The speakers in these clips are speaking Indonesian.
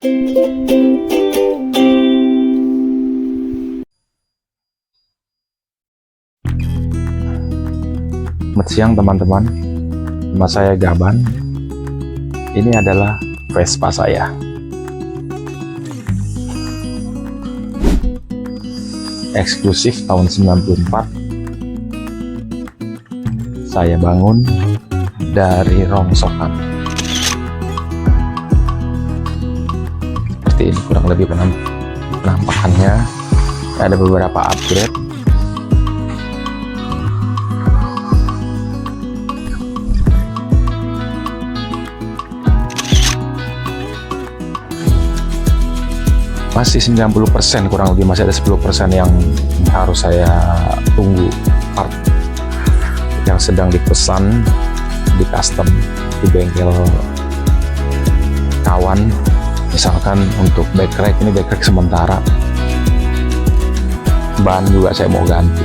Selamat siang teman-teman, nama saya Gaban. Ini adalah Vespa saya. Eksklusif tahun 94. Saya bangun dari rongsokan. Seperti ini kurang lebih penampakannya. Ada beberapa upgrade. Masih 90%, kurang lebih masih ada 10% yang harus saya tunggu part yang sedang dipesan, di custom di bengkel kawan. Misalkan untuk backrack, ini backrack sementara, ban juga saya mau ganti.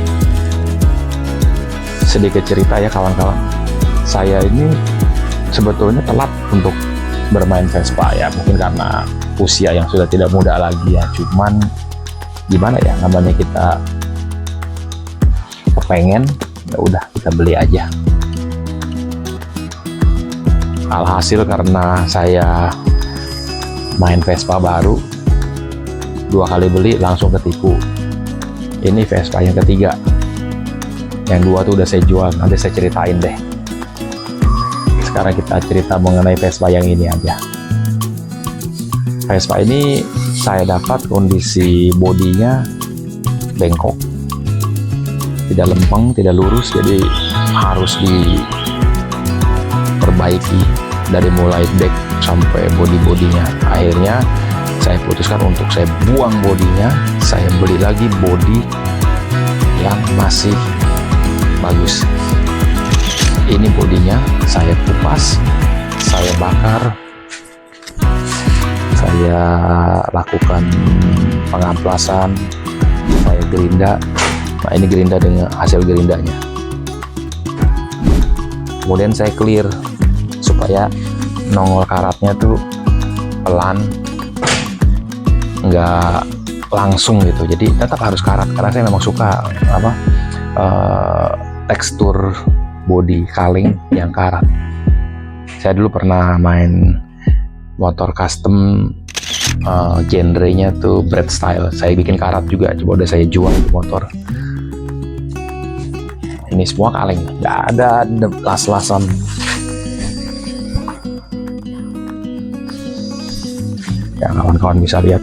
Sedikit cerita ya kawan-kawan, saya ini sebetulnya telat untuk bermain Vespa ya, mungkin karena usia yang sudah tidak muda lagi ya, cuman gimana ya, namanya kita kepengen, ya udah kita beli aja. Alhasil karena saya main Vespa baru 2 kali beli langsung ketipu. Ini Vespa yang ketiga, yang 2 tuh udah saya jual, nanti saya ceritain deh. Sekarang kita cerita mengenai Vespa yang ini aja. Vespa ini saya dapat kondisi bodinya bengkok, tidak lempeng, tidak lurus, jadi harus diperbaiki dari mulai deck sampai bodinya. Akhirnya saya putuskan untuk saya buang bodinya, saya beli lagi bodi yang masih bagus. Ini bodinya saya kupas, saya bakar, saya lakukan pengamplasan, saya gerinda. Nah, ini gerinda dengan hasil gerindanya. Kemudian saya clear supaya nongol karatnya tuh pelan, nggak langsung gitu. Jadi tetap harus karat, karena saya memang suka tekstur bodi kaleng yang karat. Saya dulu pernah main motor custom, genrenya tuh bread style. Saya bikin karat juga, coba udah saya jual di motor. Ini semua kaleng, nggak ada las-lasan. Ya kawan-kawan bisa lihat.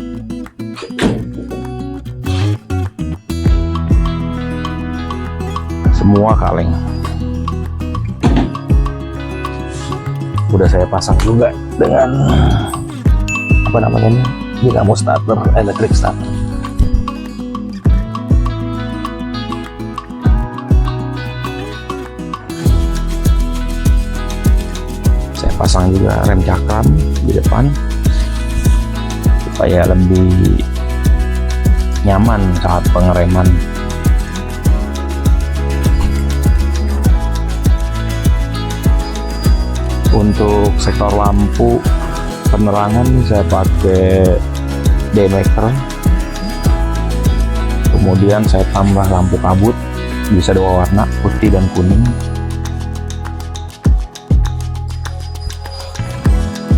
Semua kaleng. Udah saya pasang juga dengan apa namanya, dinamo starter, electric starter. Saya pasang juga rem cakram di depan supaya lebih nyaman saat pengereman. Untuk sektor lampu penerangan saya pakai D-Maker, kemudian saya tambah lampu kabut, bisa 2 warna, putih dan kuning.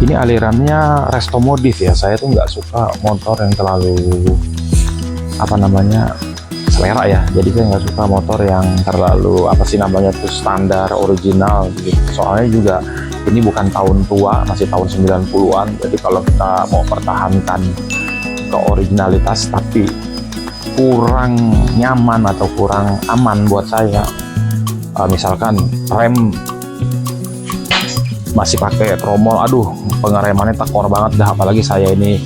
Ini alirannya resto modif ya, saya tuh nggak suka motor yang terlalu selera ya, jadi saya nggak suka motor yang terlalu tuh standar original gitu. Soalnya juga ini bukan tahun tua, masih tahun 90-an, jadi kalau kita mau pertahankan ke originalitas tapi kurang nyaman atau kurang aman buat saya, misalkan rem masih pakai tromol, aduh pengeremannya tekor banget dah. Apalagi saya ini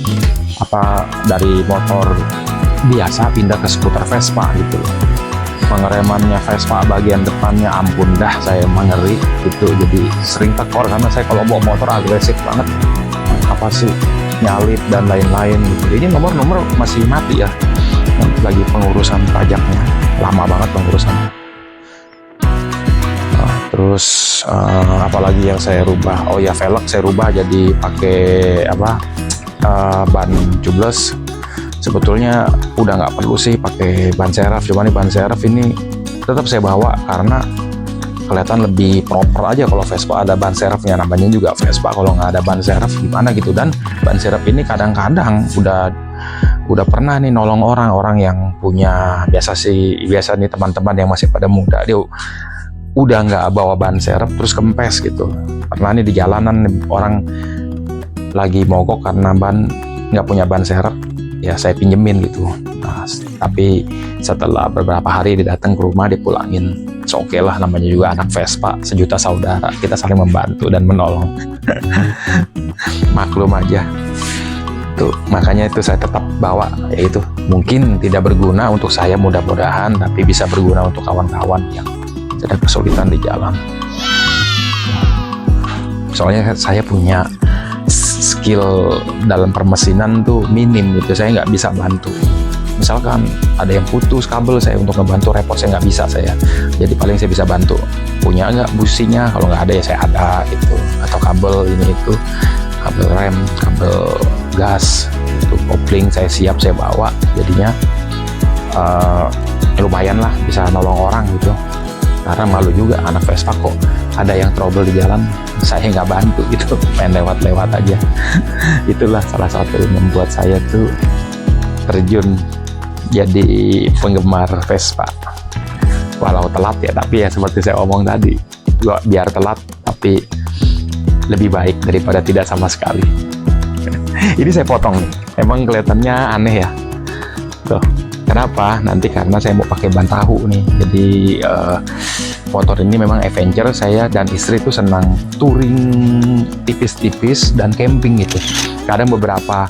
dari motor biasa pindah ke skuter Vespa gitu, pengeremannya Vespa bagian depannya ampun dah, saya ngeri gitu. Jadi sering tekor karena saya kalau bawa motor agresif banget, nyalip dan lain-lain gitu. Ini nomor masih mati ya, lagi pengurusan pajaknya, lama banget pengurusannya. Terus apalagi yang saya rubah, oh ya velg saya rubah jadi pakai ban tubeless. Sebetulnya udah nggak perlu sih pakai ban seraf, cuman nih ban seraf ini tetap saya bawa karena kelihatan lebih proper aja kalau Vespa ada ban serafnya. Namanya juga Vespa, kalau nggak ada ban seraf gimana gitu. Dan ban seraf ini kadang-kadang udah pernah nih nolong orang yang punya, biasa nih teman-teman yang masih pada muda, dia udah nggak bawa ban seraf terus kempes gitu. Pernah nih di jalanan orang lagi mogok karena nggak punya ban seraf, ya saya pinjemin gitu. Nah, tapi setelah beberapa hari dia datang ke rumah, dipulangin. Oke lah, namanya juga anak Vespa, sejuta saudara, kita saling membantu dan menolong. Maklum aja tuh, makanya itu saya tetap bawa. Yaitu mungkin tidak berguna untuk saya mudah-mudahan, tapi bisa berguna untuk kawan-kawan yang sedang kesulitan di jalan. Soalnya saya punya skill dalam permesinan tuh minim gitu, saya nggak bisa bantu. Misalkan ada yang putus kabel, saya untuk ngebantu repot saya nggak bisa saya. Jadi paling saya bisa bantu, punya nggak businya, kalau nggak ada ya saya ada gitu. Atau kabel ini itu, kabel rem, kabel gas, itu kopling saya siap saya bawa. Jadinya lumayan lah bisa nolong orang gitu. Karena malu juga anak Vespa kok ada yang trouble di jalan, saya nggak bantu gitu, main lewat-lewat aja. Itulah salah satu yang membuat saya tuh terjun jadi penggemar Vespa. Walau telat ya, tapi ya seperti saya omong tadi, biar telat tapi lebih baik daripada tidak sama sekali. Ini saya potong nih, emang kelihatannya aneh ya tuh. Kenapa? Nanti karena saya mau pakai ban tahu nih. Jadi motor ini memang adventure. Saya dan istri tuh senang touring tipis-tipis dan camping gitu. Kadang beberapa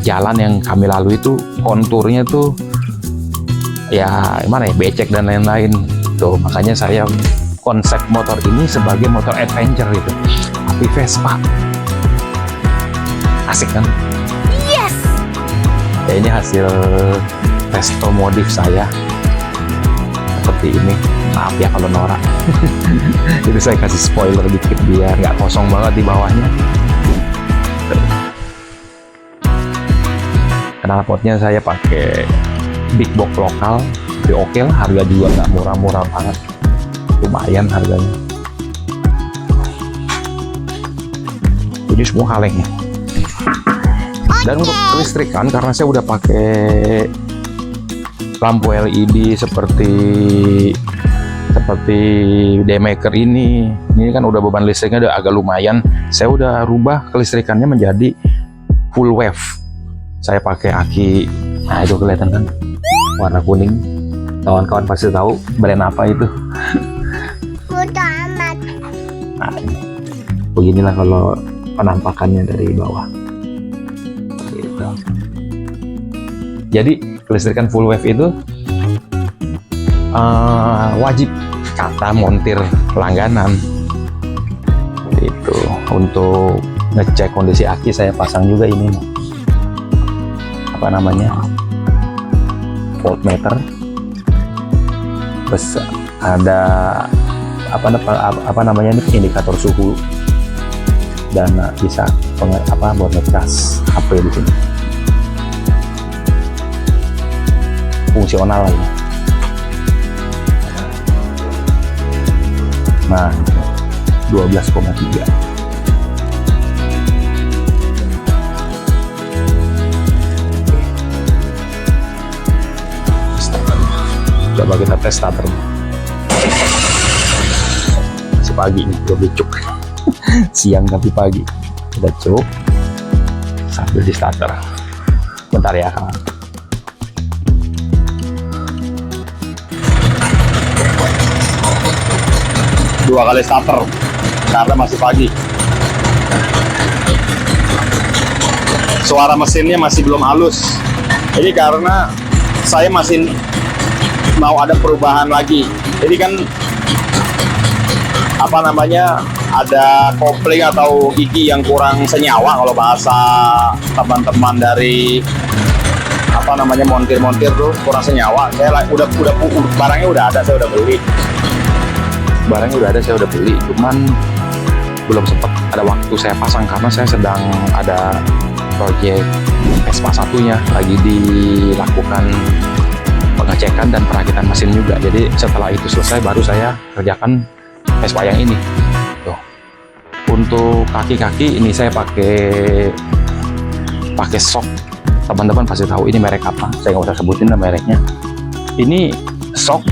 jalan yang kami lalui itu konturnya tuh ya gimana ya, becek dan lain-lain tuh. Makanya saya konsep motor ini sebagai motor adventure gitu. Tapi Vespa asik kan? Ya, ini hasil resto modif saya seperti ini. Maaf ya kalau norak. Jadi saya kasih spoiler dikit biar nggak kosong banget di bawahnya. Knalpotnya saya pakai big box lokal, tapi oke lah, harga juga nggak murah-murah banget, lumayan harganya. Jadi semua kalengnya. Dan untuk kelistrikan, karena saya udah pakai lampu LED seperti Daymaker ini kan udah beban listriknya udah agak lumayan. Saya udah rubah kelistrikannya menjadi full wave. Saya pakai aki, nah itu kelihatan kan, warna kuning. Kawan-kawan pasti tahu brand apa itu. Bodo amat. Nah, beginilah kalau penampakannya dari bawah. Jadi kelistrikan full wave itu wajib kata montir langganan. Itu untuk ngecek kondisi aki saya pasang juga ini, apa namanya, voltmeter. Terus ada apa namanya ini, indikator suhu, dan bisa buat ngecas HP di sini. Fungsional lagi. Nah, 12,3. Coba kita tes starter. Masih pagi nih, belum dicuk. Siang tapi pagi. Kita cuk sambil di starter. Bentar ya kawan. Dua kali starter karena masih pagi. Suara mesinnya masih belum halus. Ini karena saya masih mau ada perubahan lagi. Jadi kan ada kopling atau gigi yang kurang senyawa kalau bahasa teman-teman dari montir-montir tuh, kurang senyawa. Saya udah barangnya udah ada, saya udah beli. Cuman belum sempat ada waktu saya pasang karena saya sedang ada proyek Vespa satunya lagi dilakukan pengecekan dan perakitan mesin juga. Jadi setelah itu selesai baru saya kerjakan Vespa yang ini. Tuh. Untuk kaki-kaki ini saya pakai sok. Teman-teman pasti tahu ini merek apa. Saya nggak usah sebutin lah mereknya. Ini sok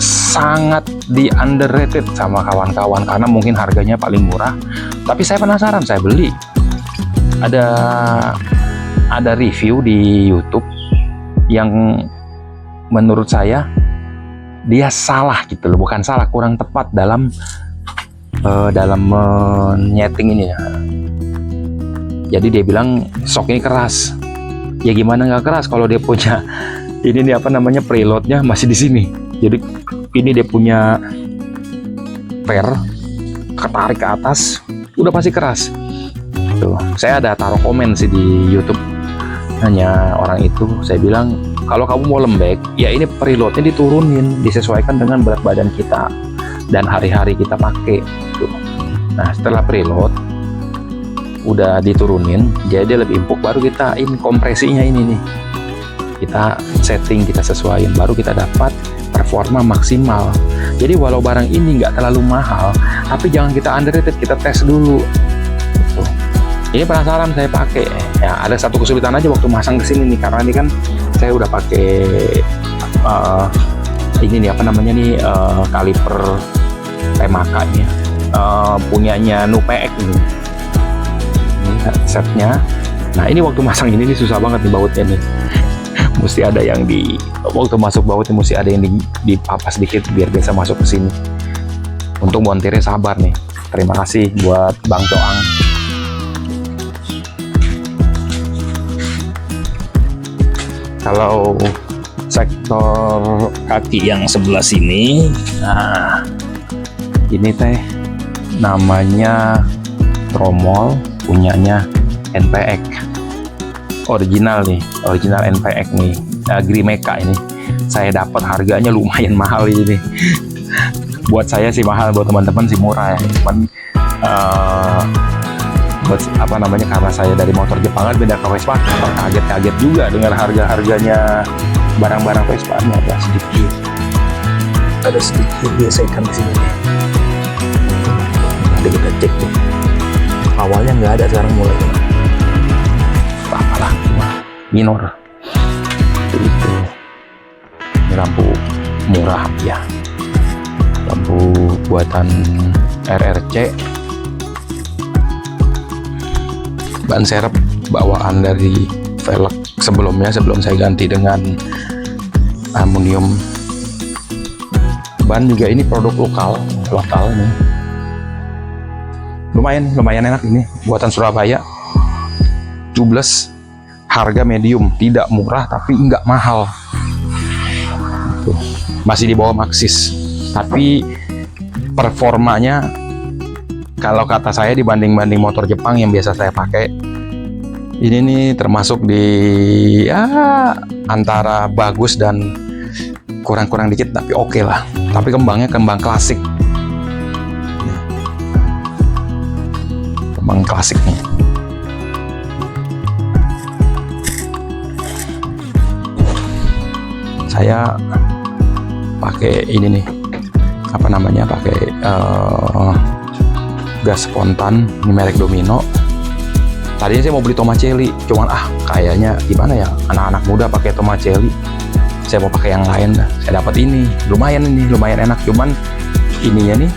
sangat di underrated sama kawan-kawan karena mungkin harganya paling murah. Tapi saya penasaran, saya beli. Ada review di YouTube yang menurut saya dia salah gitu loh, bukan salah, kurang tepat dalam menyeting ini ya. Jadi dia bilang sok ini keras. Ya gimana nggak keras kalau dia punya ini nih apa namanya preloadnya masih di sini. Jadi ini dia punya per ketarik ke atas udah pasti keras. Tuh, saya ada taruh komen sih di YouTube. Hanya orang itu saya bilang kalau kamu mau lembek, ya ini preloadnya diturunin, disesuaikan dengan berat badan kita dan hari-hari kita pakai. Tuh. Nah setelah preload udah diturunin, jadi dia lebih empuk, baru kita ini kompresinya ini nih kita setting, kita sesuaiin, baru kita dapat performa maksimal. Jadi walau barang ini nggak terlalu mahal, tapi jangan kita underrated, kita tes dulu. Tuh. Ini penasaran saya pakai. Ya ada satu kesulitan aja waktu masang ke sini nih, karena ini kan saya udah pakai ini nih apa namanya nih kaliper Temaka-nya punyanya Nupek ini setnya. Nah ini waktu masang ini nih susah banget nih bautnya nih. Mesti ada yang waktu masuk bautnya mesti ada yang dipapas sedikit biar bisa masuk ke sini. Untuk montirnya sabar nih. Terima kasih buat Bang Coang. Kalau sektor kaki yang sebelah sini, nah ini teh namanya tromol punyanya NPX original nih, original NPX nih, Grimeka ini. Saya dapat harganya lumayan mahal ini. Buat saya sih mahal, buat teman-teman sih murah ya. Cuman buat apa namanya, karena saya dari motor Jepangan beda ke Vespa, kaget-kaget juga dengan harga-harganya barang-barang Vespa. Ini ada sedikit gesekan di sini nih. Nanti kita cek tuh. Awalnya nggak ada, sekarang mulai apalah minor itu. Ini lampu murah ya, lampu buatan RRC, ban serep bawaan dari velg sebelum saya ganti dengan aluminium. Ban juga ini produk lokal nih. Lumayan enak ini, buatan Surabaya, tubeless, harga medium, tidak murah tapi nggak mahal. Tuh, masih di bawah Maxxis, tapi performanya kalau kata saya dibanding motor Jepang yang biasa saya pakai, ini nih termasuk di antara bagus dan kurang dikit, tapi oke lah. Tapi kembangnya kembang klasik. Kembang klasik nih. Saya pakai ini nih, apa namanya, pakai gas spontan, ini merek Domino. Tadinya saya mau beli Tomacelli, cuman kayaknya gimana ya, anak-anak muda pakai Tomacelli, saya mau pakai yang lain dah. Saya dapat ini, lumayan enak, cuman ininya nih,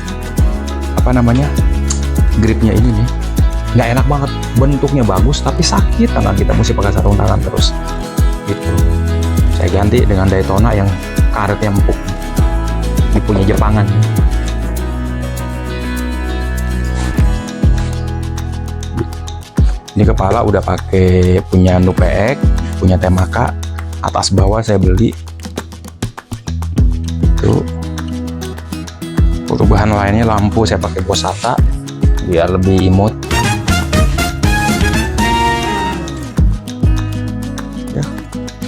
apa namanya, gripnya ini nih nggak enak banget. Bentuknya bagus tapi sakit tangan kita, mesti pakai sarung tangan terus gitu. Saya ganti dengan Daytona yang karetnya empuk, ini punya Jepangan. Ini kepala udah pakai punya Nupek, punya Temaka, atas bawah saya beli. Tuh. Untuk bahan lainnya lampu saya pakai Bosata biar lebih imut. Ya.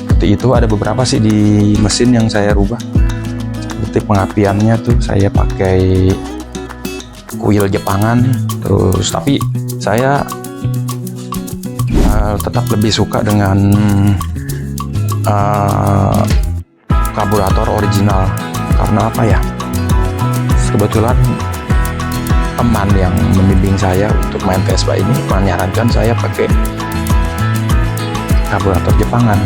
Seperti itu, ada beberapa sih di mesin yang saya rubah. Seperti pengapiannya tuh saya pakai kuil Jepangan. Terus tapi saya tetap lebih suka dengan karburator original. Karena apa ya, kebetulan teman yang membimbing saya untuk main Vespa ini menyarankan saya pakai karburator Jepangan,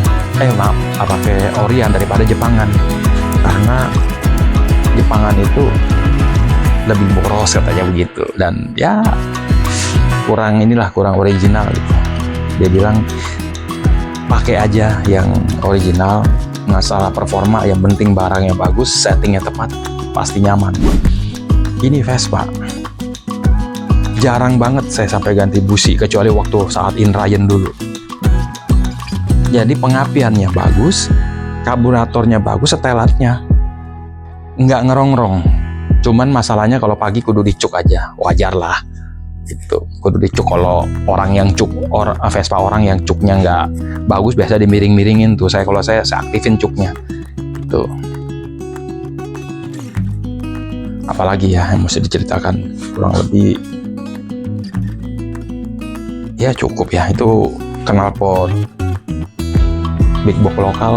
pakai Orion daripada Jepangan, karena Jepangan itu lebih boros katanya begitu, dan ya kurang original gitu. Dia bilang pakai aja yang original, masalah performa yang penting barangnya bagus, settingnya tepat, pasti nyaman. Ini Vespa jarang banget saya sampai ganti busi, kecuali waktu saat inline dulu. Jadi pengapiannya bagus, karburatornya bagus, setelatnya nggak ngerongrong. Cuman masalahnya kalau pagi kudu dicuk aja, wajar lah gitu. Kudu dicuk. Kalau orang yang cuk, Vespa orang yang cuknya nggak bagus, biasa dimiring-miringin tuh. Kalau saya aktifin cuknya tuh. Apalagi ya yang mesti diceritakan, kurang lebih ya cukup ya. Itu knalpot big box lokal,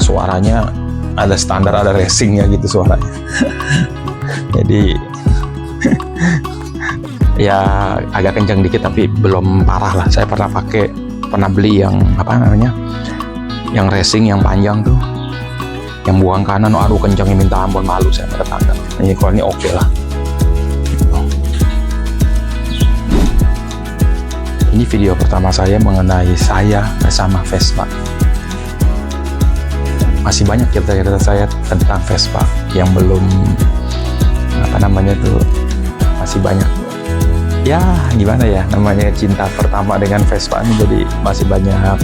suaranya ada standar, ada racingnya gitu suaranya. Jadi ya agak kencang dikit tapi belum parah lah. Saya pernah beli yang yang racing yang panjang tuh, yang buang kanan, aduh kencangnya minta ampun, malu saya sama tetangga. Ini kalau ini oke lah. Ini video pertama saya mengenai saya bersama Vespa. Masih banyak cerita-cerita saya tentang Vespa yang belum masih banyak. Ya gimana ya, namanya cinta pertama dengan Vespa ini, jadi masih banyak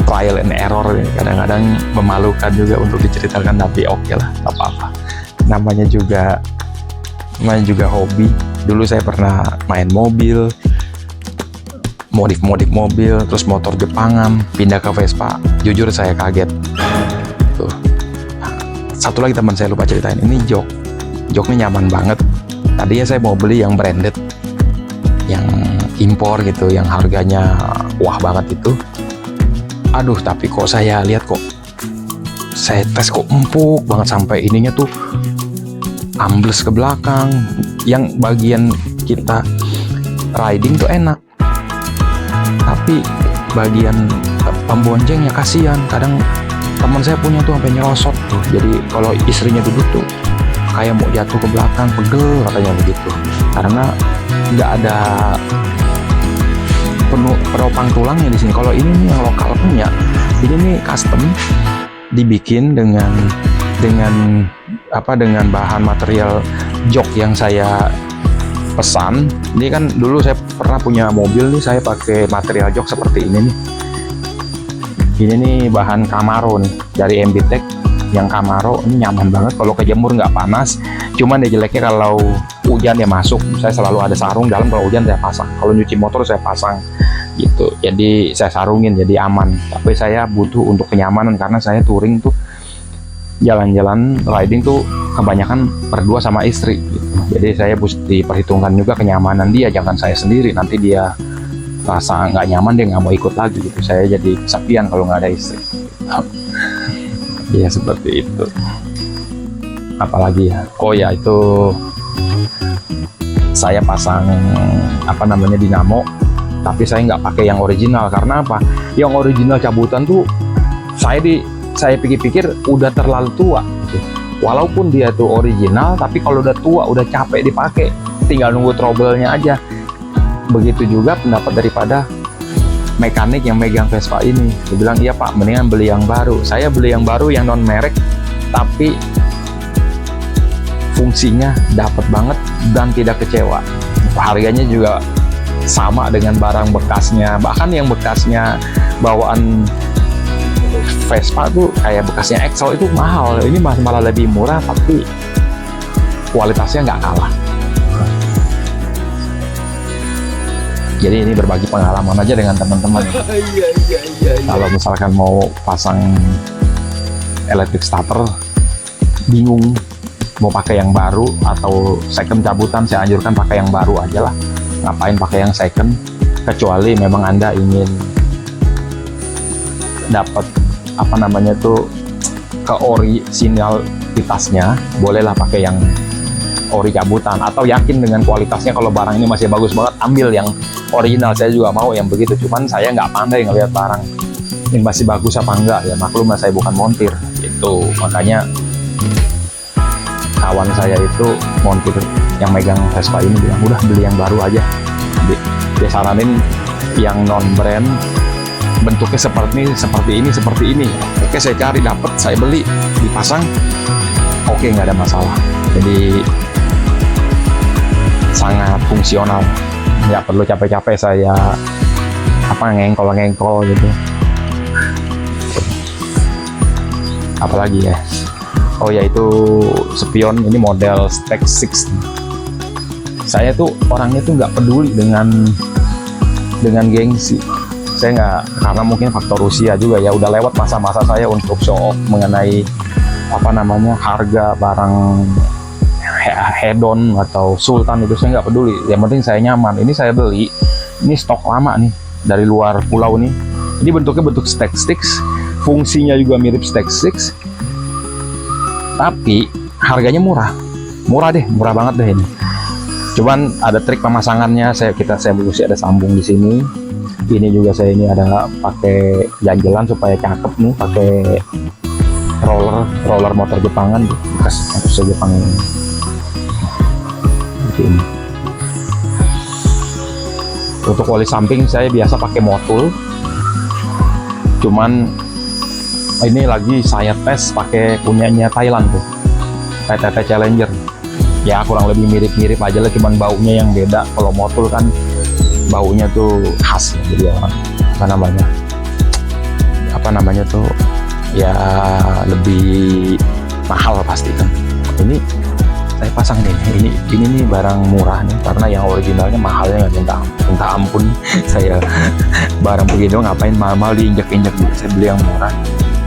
trial and error. Kadang-kadang memalukan juga untuk diceritakan, tapi oke lah, gak apa-apa. Namanya juga hobi. Dulu saya pernah main mobil, modif mobil, terus motor Jepangan, pindah ke Vespa. Jujur saya kaget. Tuh. Satu lagi teman saya lupa ceritain, ini joknya nyaman banget. Tadinya saya mau beli yang branded, yang impor gitu, yang harganya wah banget itu. Aduh, tapi kok saya lihat saya tes kok empuk banget, sampai ininya tuh ambles ke belakang. Yang bagian kita riding tuh enak, tapi bagian pemboncengnya kasihan. Kadang teman saya punya tuh sampai nyerosot tuh. Jadi kalau istrinya duduk tuh kayak mau jatuh ke belakang, pegel katanya begitu. Karena nggak ada penopang tulangnya di sini. Kalau ini nih yang lokal punya, ini nih custom, dibikin dengan bahan material jok yang saya pesan. Ini kan dulu saya pernah punya mobil nih, saya pakai material jok seperti ini nih. Ini nih bahan Camaro nih, dari MBTech. Yang Camaro ini nyaman banget, kalau kejemur nggak panas. Cuman ya jeleknya kalau hujan ya masuk. Saya selalu ada sarung dalam, kalau hujan saya pasang. Kalau nyuci motor saya pasang gitu. Jadi saya sarungin jadi aman. Tapi saya butuh untuk kenyamanan, karena saya touring tuh, jalan-jalan riding tuh kebanyakan berdua sama istri gitu. Jadi saya mesti perhitungkan juga kenyamanan dia, jangan saya sendiri nanti dia rasa nggak nyaman, dia nggak mau ikut lagi gitu. Saya jadi kesepian kalau nggak ada istri. Ya seperti itu. Apalagi ya, oh ya itu saya pasang dinamo, tapi saya nggak pakai yang original. Karena apa? Yang original cabutan tuh saya pikir-pikir udah terlalu tua gitu. Walaupun dia tuh original, tapi kalau udah tua, udah capek dipakai, tinggal nunggu trouble-nya aja. Begitu juga pendapat daripada mekanik yang megang Vespa ini. Dia bilang, iya pak, mendingan beli yang baru. Saya beli yang baru, yang non merek, tapi fungsinya dapat banget dan tidak kecewa. Harganya juga sama dengan barang bekasnya, bahkan yang bekasnya bawaan Vespa tuh kayak bekasnya Excel itu mahal. Ini malah lebih murah, tapi kualitasnya nggak kalah. Jadi ini berbagi pengalaman aja dengan teman-teman. Kalau misalkan mau pasang electric starter, bingung mau pakai yang baru atau second cabutan, saya anjurkan pakai yang baru aja lah, ngapain pakai yang second, kecuali memang Anda ingin dapat apa namanya tuh keoriginalitasnya, bolehlah pakai yang ori cabutan, atau yakin dengan kualitasnya kalau barang ini masih bagus banget, ambil yang original. Saya juga mau yang begitu, cuman saya nggak pandai ngelihat barang ini masih bagus apa enggak, ya maklum lah saya bukan montir itu. Makanya kawan saya itu montir yang megang Vespa ini bilang udah beli yang baru aja, dia saranin yang non brand, bentuknya seperti ini. Oke, saya cari dapat, saya beli, dipasang, oke, nggak ada masalah. Jadi sangat fungsional, nggak perlu capek-capek saya ngengkol gitu. Apalagi ya, oh ya itu spion ini model Stack 6. Saya tuh orangnya tuh nggak peduli dengan gengsi. Saya nggak, karena mungkin faktor usia juga ya, udah lewat masa-masa saya untuk show off mengenai harga barang hedon atau sultan, itu saya nggak peduli. Yang penting saya nyaman. Ini saya beli, ini stok lama nih dari luar pulau nih. Ini bentuknya bentuk Stack 6, fungsinya juga mirip Stack 6, tapi harganya murah banget deh ini. Cuman ada trik pemasangannya, saya mesti ada sambung di sini. Ini juga saya ini ada pakai ganjelan supaya cakep nih, pakai roller motor Jepangan, bekas Jepang ini. Seperti ini. Untuk oli samping saya biasa pakai motul, cuman ini lagi saya tes pakai punyanya Thailand tuh, TTT Challenger. Ya kurang lebih mirip-mirip aja lah, cuman baunya yang beda. Kalau motul kan baunya tuh khas, jadi apa namanya tuh ya lebih mahal pasti kan. Ini saya pasang ini nih barang murah nih, karena yang originalnya mahalnya minta ampun. Saya barang begitu ngapain mahal diinjek-injek, saya beli yang murah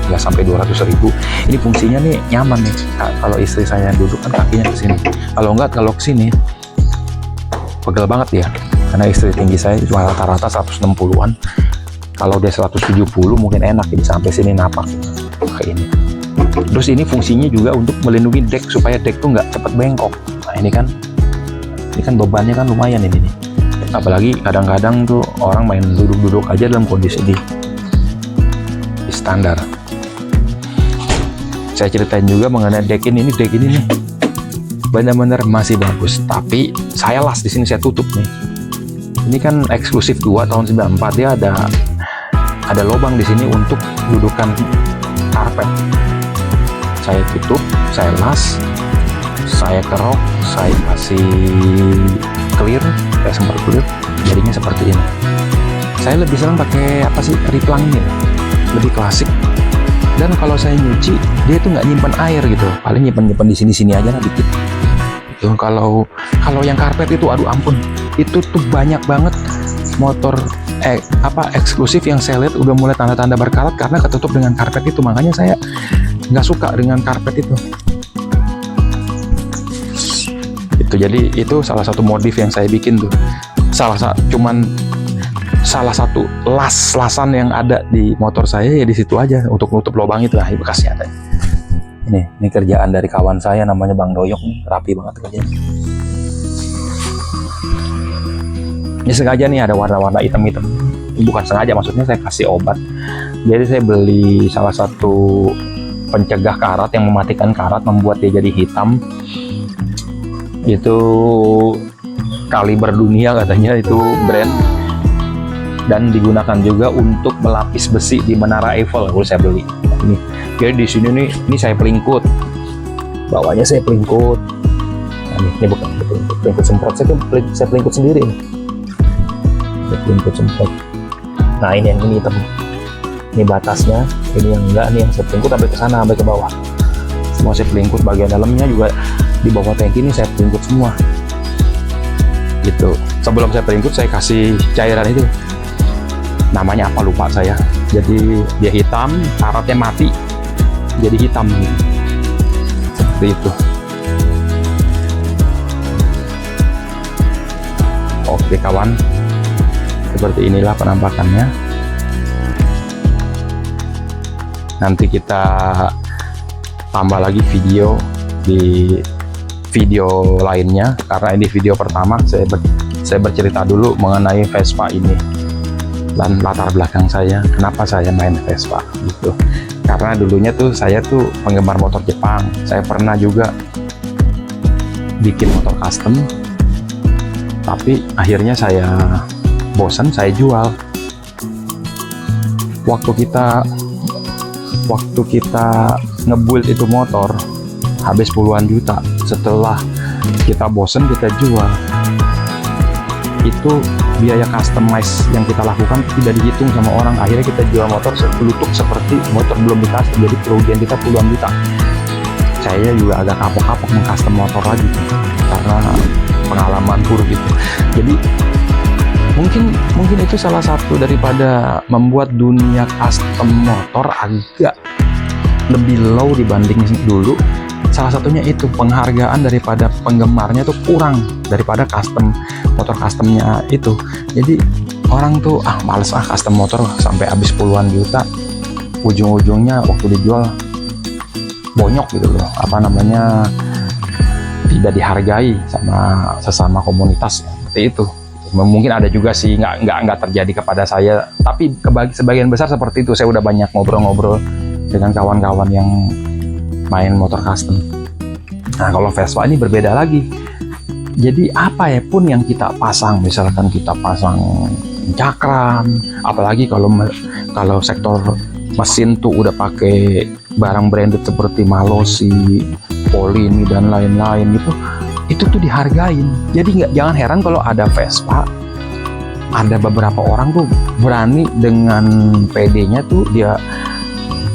nggak sampai 200.000. Ini fungsinya nih nyaman nih. Kalau istri saya duduk kan kakinya ke sini, kalau ke sini pegel banget ya, karena istri tinggi saya cuma rata-rata 160-an. Kalau dia 170 mungkin enak jadi sampai sini napak kayak ini. Terus ini fungsinya juga untuk melindungi deck, supaya deck tuh nggak cepat bengkok. Nah ini kan bebannya kan lumayan ini nih. Apalagi kadang-kadang tuh orang main duduk-duduk aja dalam kondisi di standar. Saya ceritain juga mengenai deck ini nih benar-benar masih bagus, tapi saya las di sini, saya tutup nih. Ini kan eksklusif 2 tahun 94, dia ada lubang di sini untuk dudukan karpet. Saya tutup, saya las, saya kerok, saya kasih clear, saya sempat clear, jadinya seperti ini. Saya lebih senang pakai riplang ini, lebih klasik. Dan kalau saya nyuci, dia tuh nggak nyimpan air gitu, paling nyimpan di sini aja lah dikit. Kalau yang karpet itu, aduh ampun, itu tuh banyak banget motor eksklusif yang saya lihat udah mulai tanda-tanda berkarat karena ketutup dengan karpet itu. Makanya saya nggak suka dengan karpet itu. Jadi itu salah satu modif yang saya bikin tuh. Salah satu lasan yang ada di motor saya ya di situ aja untuk nutup lubang itu. Nah, bekasnya ada. Ini kerjaan dari kawan saya namanya Bang Doyok nih, rapi banget kerjanya. Ini sengaja nih ada warna-warna hitam-hitam. Bukan sengaja, maksudnya saya kasih obat. Jadi saya beli salah satu pencegah karat yang mematikan karat, membuat dia jadi hitam. Itu kaliber dunia katanya, itu brand. Dan digunakan juga untuk melapis besi di Menara Eiffel. Kalau saya beli ini, jadi di sini nih, ini saya pelingkut, bawahnya saya pelingkut. Nah, ini bukan pelingkut semprot, saya pelingkut sendiri nih. Saya pelingkut semprot. Nah ini yang ini hitam, ini batasnya, ini yang enggak, nih yang saya pelingkut sampai ke sana, sampai ke bawah. Semua saya pelingkut, bagian dalamnya juga di bawah tangki ini saya pelingkut semua. Gitu. Sebelum saya pelingkut, saya kasih cairan itu. Namanya apa lupa saya. Jadi dia hitam, karatnya mati, jadi hitam gitu. Seperti itu. Oke kawan, seperti inilah penampakannya. Nanti kita tambah lagi video di video lainnya, karena ini video pertama. Saya bercerita dulu mengenai Vespa ini dan latar belakang saya, kenapa saya main Vespa gitu. Karena dulunya tuh saya tuh penggemar motor Jepang. Saya pernah juga bikin motor custom, tapi akhirnya saya bosan, saya jual. Waktu kita ngebuild itu motor habis puluhan juta. Setelah kita bosen, kita jual. Itu biaya customize yang kita lakukan tidak dihitung sama orang. Akhirnya kita jual motor sepelutuk seperti motor belum dikasih, jadi kerugian kita puluhan juta. Saya juga agak kapok-kapok mengcustom motor lagi karena pengalaman buruk itu. Jadi mungkin itu salah satu daripada membuat dunia custom motor agak lebih low dibanding dulu. Salah satunya itu penghargaan daripada penggemarnya tuh kurang daripada motor customnya itu. Jadi orang tuh males custom motor sampai habis puluhan juta, ujung-ujungnya waktu dijual bonyok gitu loh, tidak dihargai sama sesama komunitas seperti itu. Mungkin ada juga sih, nggak terjadi kepada saya, tapi sebagian besar seperti itu. Saya udah banyak ngobrol-ngobrol dengan kawan-kawan yang main motor custom. Nah, kalau Vespa ini berbeda lagi. Jadi apa ya pun yang kita pasang, misalkan kita pasang cakram, apalagi kalau sektor mesin tuh udah pakai barang branded seperti Malossi, Polini dan lain-lain gitu, itu tuh dihargain. Jadi jangan heran kalau ada Vespa, ada beberapa orang tuh berani dengan PD-nya tuh dia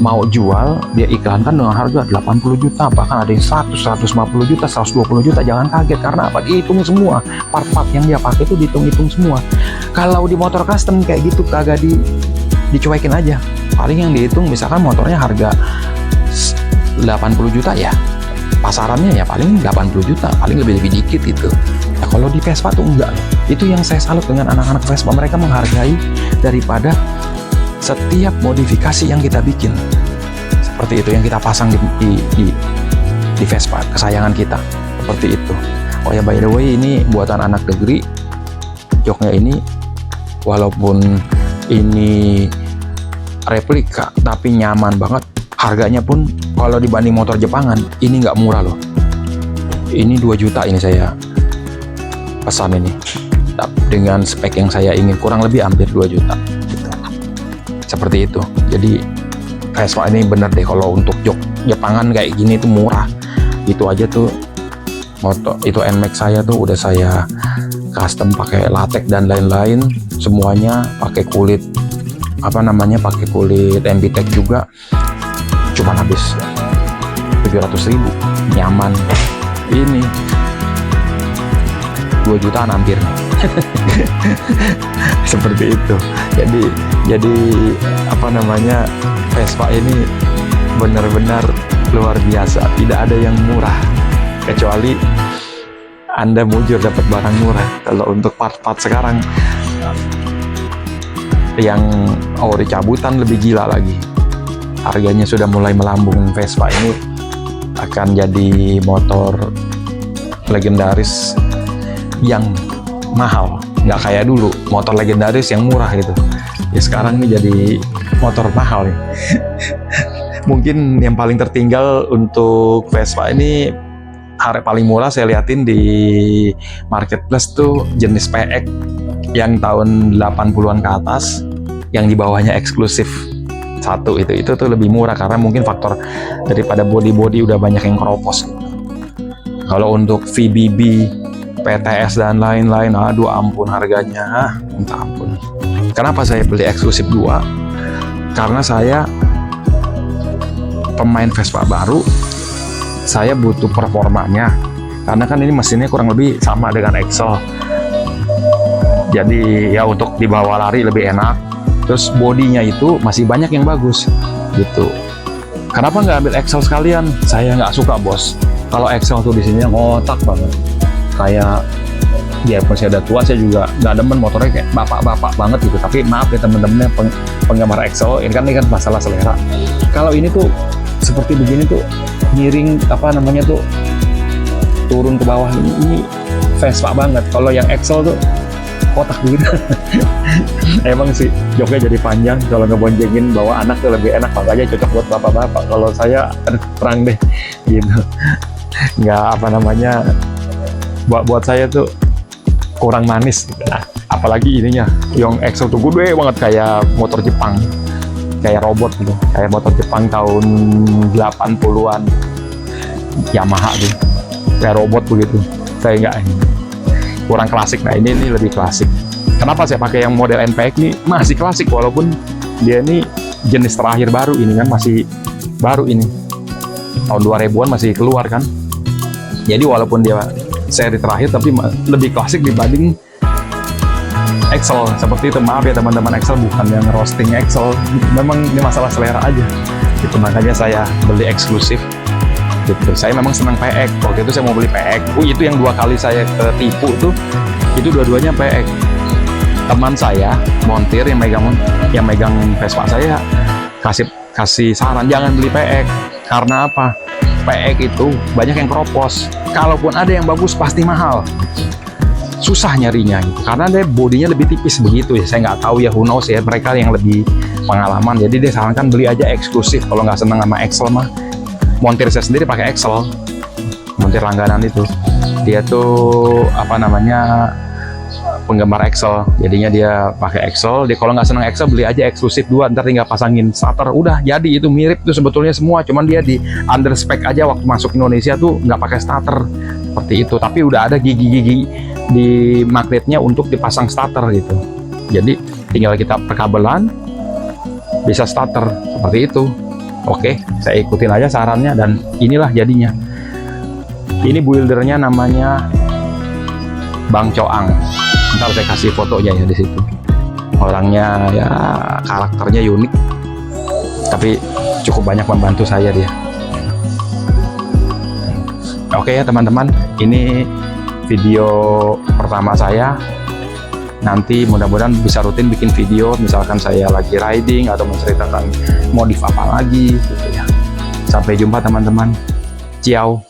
mau jual, dia iklankan dengan harga 80 juta, bahkan ada yang 100, 150 juta, 120 juta. Jangan kaget, karena apa? Dihitung semua, part-part yang dia pakai itu dihitung semua. Kalau di motor custom kayak gitu kagak dicuekin aja. Paling yang dihitung misalkan motornya harga 80 juta ya, pasarannya ya paling 80 juta, paling lebih dikit gitu. Nah, kalau di Vespa tuh enggak. Itu yang saya salut dengan anak-anak Vespa, mereka menghargai daripada setiap modifikasi yang kita bikin. Seperti itu yang kita pasang di Vespa kesayangan kita, seperti itu. Oh ya, by the way, ini buatan anak negeri. Joknya ini walaupun ini replika tapi nyaman banget. Harganya pun kalau dibanding motor Jepangan ini nggak murah loh. Ini 2 juta ini saya pesan ini, dengan spek yang saya ingin, kurang lebih hampir 2 juta gitu. Seperti itu. Jadi Vespa ini bener deh, kalau untuk jok Jepangan kayak gini tuh murah. Itu aja tuh motor itu NMAX saya tuh udah saya custom pakai latex dan lain-lain, semuanya pakai kulit pakai kulit MBTEC juga, cuman habis 700.000, nyaman. Ini 2 jutaan hampir seperti itu. Jadi Vespa ini benar-benar luar biasa, tidak ada yang murah kecuali Anda mujur dapat barang murah. Kalau untuk part-part sekarang yang ori cabutan lebih gila lagi, harganya sudah mulai melambung. Vespa ini akan jadi motor legendaris yang mahal, nggak kayak dulu motor legendaris yang murah gitu ya. Sekarang ini jadi motor mahal nih. Mungkin yang paling tertinggal untuk Vespa ini, harga paling murah saya liatin di marketplace tuh jenis PX yang tahun 80-an ke atas, yang di bawahnya eksklusif satu. Itu tuh lebih murah karena mungkin faktor daripada body udah banyak yang keropos gitu. Kalau untuk VBB, PTS dan lain-lain, aduh ampun harganya, minta ampun. Kenapa saya beli eksklusif 2? Karena saya pemain Vespa baru, saya butuh performanya, karena kan ini mesinnya kurang lebih sama dengan Excel. Jadi ya untuk dibawa lari lebih enak. Terus bodinya itu masih banyak yang bagus gitu. Kenapa nggak ambil Excel sekalian? Saya nggak suka bos. Kalau Excel tuh di sini ngotak banget, kayak biarpun saya udah tua, saya juga nggak demen motornya kayak bapak-bapak banget gitu. Tapi maaf ya temen-temennya penggemar Excel, ini kan masalah selera. Kalau ini tuh seperti begini tuh miring apa namanya tuh turun ke bawah, ini Vespa banget. Kalau yang Excel tuh kotak begitu. Emang sih joknya jadi panjang, kalau ngeboncengin bawa anak tuh lebih enak, makanya cocok buat bapak-bapak. Kalau saya terang deh gitu, nggak apa namanya, buat saya tuh kurang manis gitu. Nah, apalagi ininya yang Excel tuh gede banget kayak motor Jepang, kayak robot gitu, kayak motor Jepang tahun 80-an Yamaha tuh, kayak robot begitu. Saya nggak, kurang klasik. Nah ini lebih klasik. Kenapa saya pakai yang model NPX ini masih klasik, walaupun dia ini jenis terakhir baru ini kan, masih baru ini tahun 2000-an masih keluar kan. Jadi walaupun dia seri terakhir tapi lebih klasik dibanding Excel seperti itu. Maaf ya teman-teman, Excel bukan yang roasting Excel, memang ini masalah selera aja gitu. Makanya saya beli eksklusif gitu. Saya memang senang PX. Waktu itu saya mau beli PX, itu yang 2 kali saya ketipu tuh, itu dua-duanya PX. Teman saya montir yang megang Vespa saya kasih saran jangan beli PX. Karena apa? PX itu banyak yang keropos. Kalaupun ada yang bagus pasti mahal, susah nyarinya gitu. Karena dia bodinya lebih tipis begitu ya. Saya nggak tahu ya, who knows ya, mereka yang lebih pengalaman. Jadi dia sarankan beli aja eksklusif. Kalau nggak senang sama Excel mah, montir saya sendiri pakai Excel, montir langganan itu. Dia tuh apa namanya, penggemar Excel, jadinya dia pakai Excel. Dia kalau nggak senang Excel beli aja eksklusif 2, ntar tinggal pasangin starter, udah jadi. Itu mirip tuh sebetulnya semua, cuman dia di under spec aja waktu masuk Indonesia tuh nggak pakai starter seperti itu. Tapi udah ada gigi-gigi di magnetnya untuk dipasang starter gitu. Jadi tinggal kita perkabelan bisa starter seperti itu. Oke, saya ikutin aja sarannya dan inilah jadinya. Ini buildernya namanya Bang Coang. Ntar saya kasih fotonya ya di situ. Orangnya ya karakternya unik, tapi cukup banyak membantu saya dia. Oke ya teman-teman, ini video pertama saya. Nanti mudah-mudahan bisa rutin bikin video, misalkan saya lagi riding atau menceritakan modif apa lagi gitu ya. Sampai jumpa teman-teman. Ciao.